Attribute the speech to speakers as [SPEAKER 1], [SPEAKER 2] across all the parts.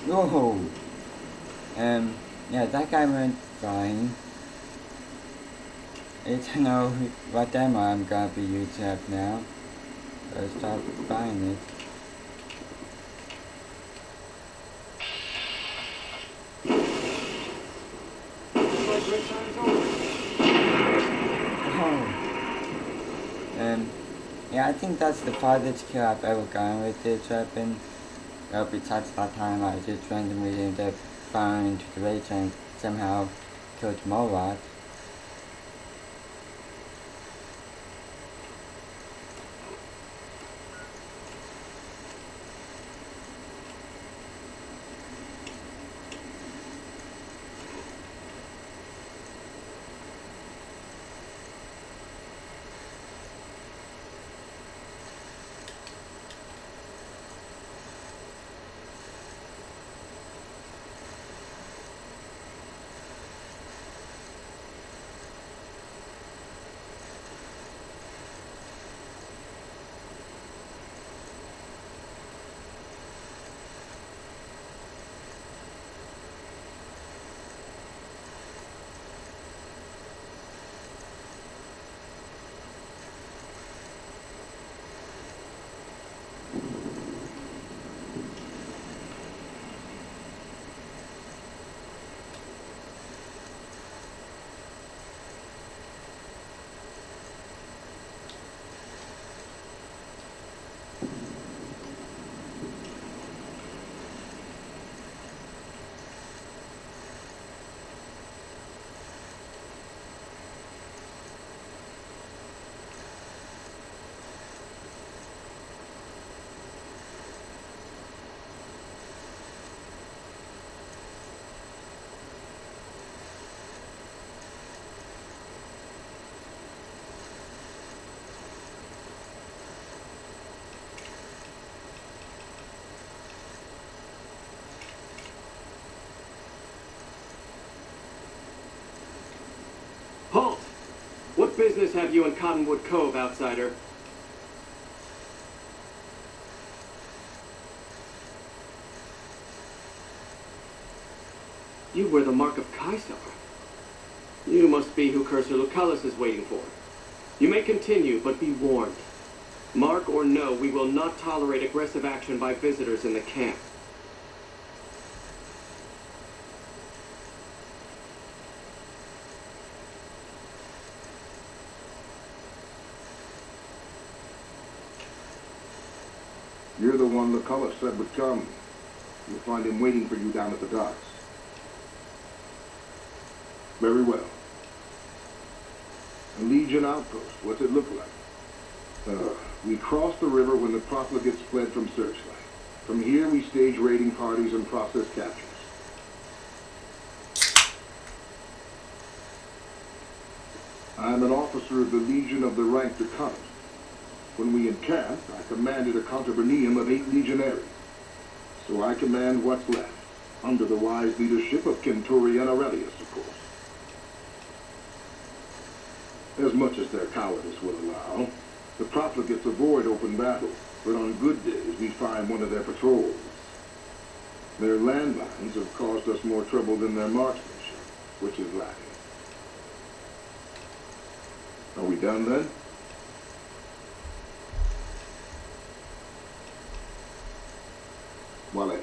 [SPEAKER 1] Whoa! Yeah, that guy went fine. I don't know what ammo I'm gonna be using up now. So start buying it. Oh. Yeah, I think that's the farthest kill I've ever gone with this weapon. Besides that time I just randomly ended up firing into the race and somehow killed Mowat.
[SPEAKER 2] Halt! What business have you in Cottonwood Cove, outsider? You wear the mark of Ceasar. You must be who Cursor Lucullus is waiting for. You may continue, but be warned. Mark or no, we will not tolerate aggressive action by visitors in the camp.
[SPEAKER 3] You're the one Lucullus said would come. You'll find him waiting for you down at the docks. Very well. A Legion outpost, what's it look like? We crossed the river when the profligates fled from Searchlight. From here, we stage raiding parties and process captures. I'm an officer of the Legion of the rank to come. When we encamped, I commanded a contubernium of 8 legionaries. So I command what's left, under the wise leadership of Centurion Aurelius, of course. As much as their cowardice will allow, the profligates avoid open battle, but on good days we find one of their patrols. Their landmines have caused us more trouble than their marksmanship, which is lacking. Are we done then? Wale.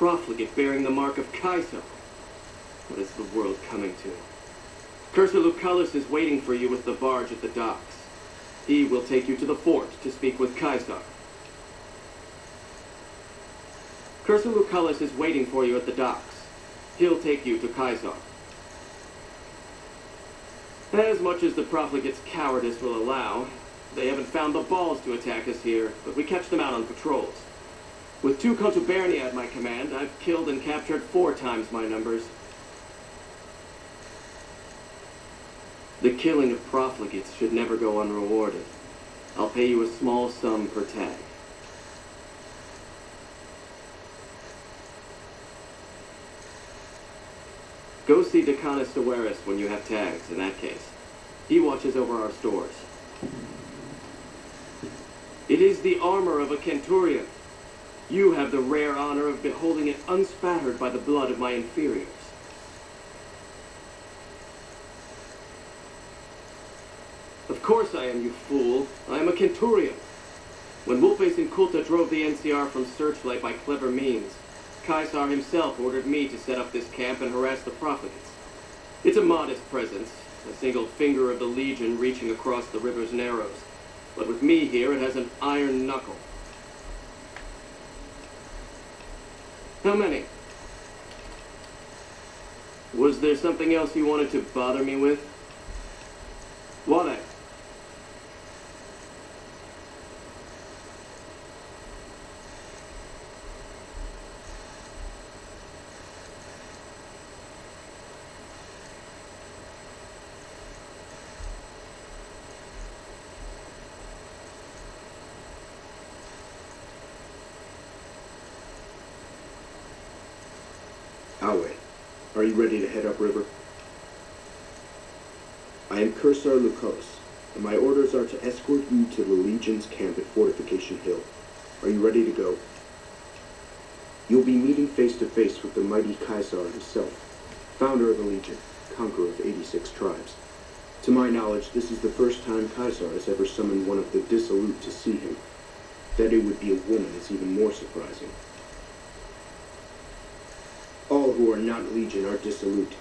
[SPEAKER 2] profligate bearing the mark of Ceasar. What is the world coming to? Cursor Lucullus is waiting for you with the barge at the docks. He will take you to the fort to speak with Ceasar. Cursor Lucullus is waiting for you at the docks. He'll take you to Ceasar. As much as the profligate's cowardice will allow, they haven't found the balls to attack us here, but we catch them out on patrols. With 2 contuberni at my command, I've killed and captured 4 times my numbers. The killing of profligates should never go unrewarded. I'll pay you a small sum per tag. Go see Decanus Severus when you have tags, in that case. He watches over our stores. It is the armor of a centurion. You have the rare honor of beholding it unspattered by the blood of my inferiors. Of course I am, you fool. I am a centurion. When Wolfface and Kulta drove the NCR from Searchlight by clever means, Ceasar himself ordered me to set up this camp and harass the profligates. It's a modest presence, a single finger of the Legion reaching across the river's narrows. But with me here, it has an iron knuckle. How many? Was there something else you wanted to bother me with? What?
[SPEAKER 4] Are you ready to head upriver? I am Cursor Lucullus, and my orders are to escort you to the Legion's camp at Fortification Hill. Are you ready to go? You'll be meeting face to face with the mighty Ceasar himself, founder of the Legion, conqueror of 86 tribes. To my knowledge, this is the first time Ceasar has ever summoned one of the dissolute to see him. That it would be a woman is even more surprising. All who are not Legion are dissolute.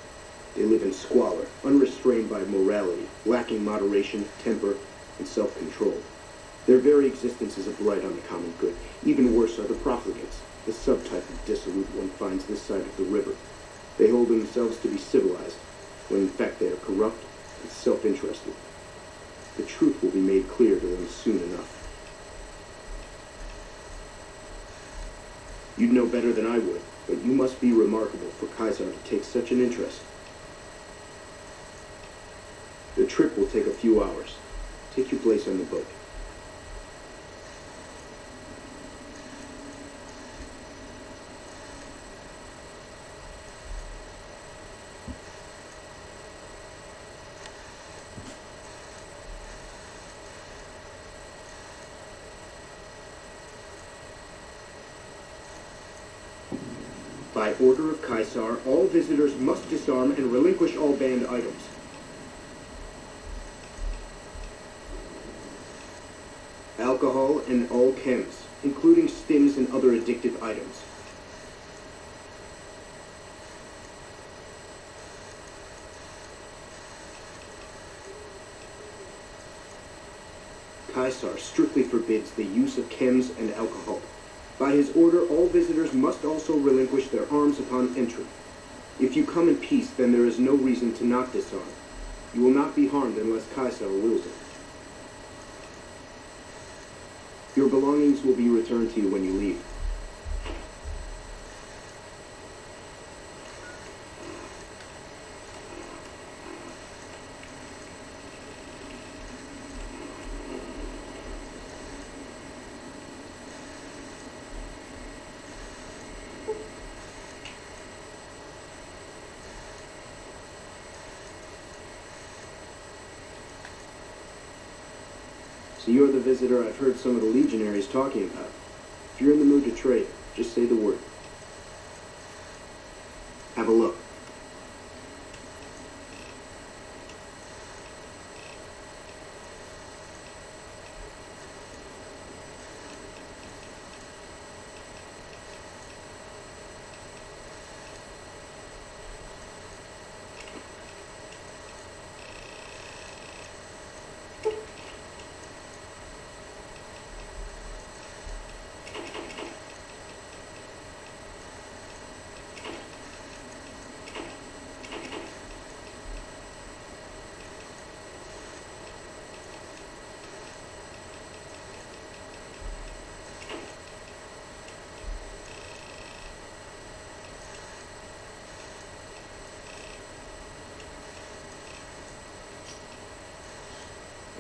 [SPEAKER 4] They live in squalor, unrestrained by morality, lacking moderation, temper, and self-control. Their very existence is a blight on the common good. Even worse are the profligates, the subtype of dissolute one finds this side of the river. They hold themselves to be civilized, when in fact they are corrupt and self-interested. The truth will be made clear to them soon enough. You'd know better than I would, but you must be remarkable for Ceasar to take such an interest. The trip will take a few hours. Take your place on the boat. By order of Ceasar, all visitors must disarm and relinquish all banned items. Alcohol and all chems, including stims and other addictive items. Ceasar strictly forbids the use of chems and alcohol. By his order, all visitors must also relinquish their arms upon entry. If you come in peace, then there is no reason to not disarm. You will not be harmed unless Ceasar wills it. Your belongings will be returned to you when you leave. So you're the visitor I've heard some of the legionaries talking about. If you're in the mood to trade, just say the word. Have a look.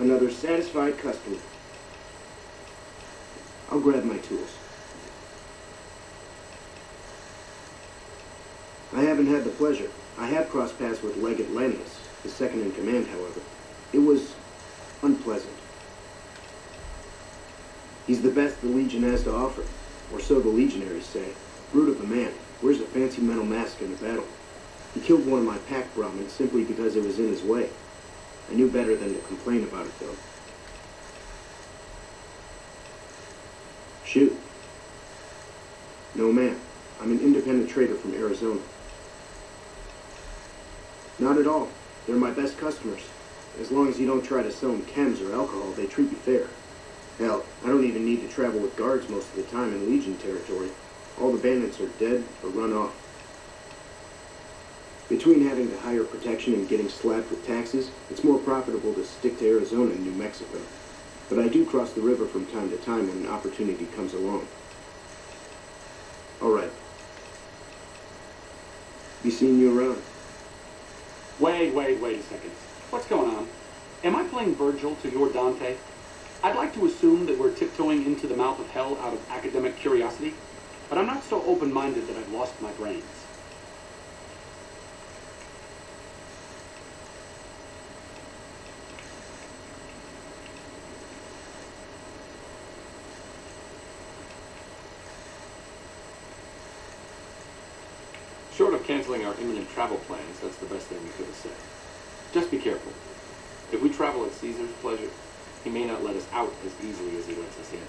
[SPEAKER 4] Another satisfied customer. I'll grab my tools. I haven't had the pleasure. I have crossed paths with Legate Lannis, the second in command, however. It was unpleasant. He's the best the Legion has to offer, or so the Legionaries say. Brute of a man, wears a fancy metal mask in the battle. He killed one of my pack Brahmins simply because it was in his way. I knew better than to complain about it, though. Shoot. No, ma'am. I'm an independent trader from Arizona. Not at all. They're my best customers. As long as you don't try to sell them chems or alcohol, they treat you fair. Hell, I don't even need to travel with guards most of the time in Legion territory. All the bandits are dead or run off. Between having to hire protection and getting slapped with taxes, it's more profitable to stick to Arizona and New Mexico. But I do cross the river from time to time when an opportunity comes along. All right. Be seeing you around.
[SPEAKER 5] Wait a second. What's going on? Am I playing Virgil to your Dante? I'd like to assume that we're tiptoeing into the mouth of hell out of academic curiosity, but I'm not so open-minded that I've lost my brains.
[SPEAKER 6] Short of canceling our imminent travel plans, that's the best thing we could have said. Just be careful. If we travel at Caesar's pleasure, he may not let us out as easily as he lets us in.